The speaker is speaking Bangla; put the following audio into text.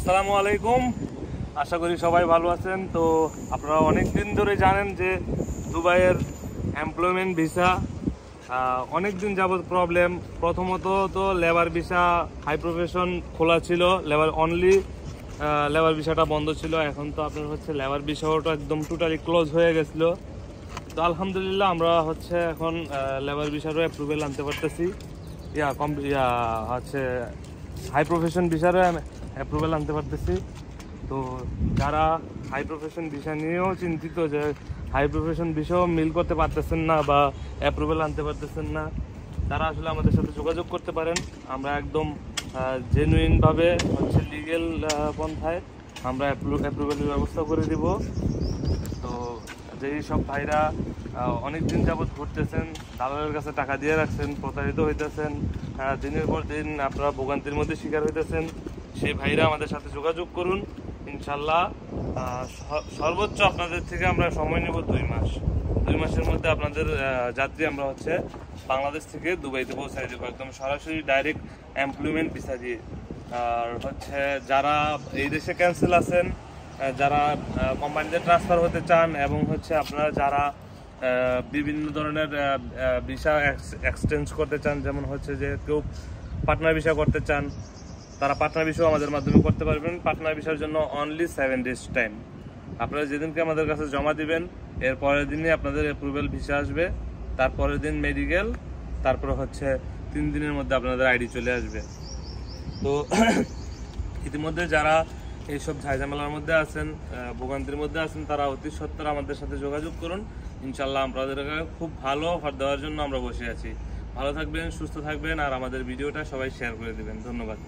আসসালামু আলাইকুম, আশা করি সবাই ভালো আছেন। তো আপনারা অনেক দিন ধরে জানেন যে দুবাইয়ের এমপ্লয়মেন্ট ভিসা অনেক দিন যাবত প্রবলেম। প্রথমত তো লেবার ভিসা হাই প্রফেশন খোলা ছিল, লেবার ভিসাটা বন্ধ ছিল। এখন তো আপনার হচ্ছে লেবার ভিসাটা একদম টোটালি ক্লোজ হয়ে গেছিলো। তো আলহামদুলিল্লাহ আমরা হচ্ছে এখন লেবার ভিসারও অ্যাপ্রুভেল আনতে পারতেছি, হচ্ছে হাই প্রফেশন ভিসারও অ্যাপ্রুভেল আনতে পারতেছি। তো যারা হাই প্রফেশন ভিসা নিয়েও চিন্তিত যে হাই প্রফেশন ভিসাও মিল করতে পারতেছেন না বা অ্যাপ্রুভেল আনতে পারতেছেন না, তারা আসলে আমাদের সাথে যোগাযোগ করতে পারেন। আমরা একদম জেনুইনভাবে হচ্ছে লিগেল পন্থায় আমরা অ্যাপ্রুভেলের ব্যবস্থা করে দিব। তো যেই সব ভাইরা অনেকদিন যাবৎ ঘুরতেছেন, দালালের কাছে টাকা দিয়ে রাখছেন, প্রতারিত হইতেছেন, দিনের পর দিন আপনারা ভোগান্তির মধ্যে শিকার হইতেছেন, সেই ভাইরা আমাদের সাথে যোগাযোগ করুন। ইনশাল্লাহ সর্বোচ্চ আপনাদের থেকে আমরা সময় নেব 2 মাসের মধ্যে আপনাদের যাত্রী আমরা হচ্ছে বাংলাদেশ থেকে দুবাইতে পৌঁছাই দেবো, একদম সরাসরি ডাইরেক্ট এমপ্লয়মেন্ট ভিসা দিয়ে। আর হচ্ছে যারা এই দেশে ক্যান্সেল আছেন, যারা কোম্পানিতে ট্রান্সফার হতে চান, এবং হচ্ছে আপনারা যারা বিভিন্ন ধরনের ভিসা এক্সচেঞ্জ করতে চান, যেমন হচ্ছে যে কেউ পার্টনার ভিসা করতে চান, তারা পার্টনার ভিসাও আমাদের মাধ্যমে করতে পারবেন। পার্টনার ভিসার জন্য অনলি 7 days টাইম। আপনারা যেদিনকে আমাদের কাছে জমা দিবেন এর পরের দিনই আপনাদের অ্যাপ্রুভেল ভিসা আসবে, তারপরের দিন মেডিকেল, তারপরে হচ্ছে 3 দিনের মধ্যে আপনাদের আইডি চলে আসবে। তো ইতিমধ্যে যারা এইসব ঝামেলার মধ্যে আছেন, ভোগান্তির মধ্যে আছেন, তারা অতি সত্বর আমাদের সাথে যোগাযোগ করুন। ইনশাল্লাহ আপনাদেরকে খুব ভালো অফার দেওয়ার জন্য আমরা বসে আছি। ভালো থাকবেন, সুস্থ থাকবেন, আর আমাদের ভিডিওটা সবাই শেয়ার করে দেবেন। ধন্যবাদ।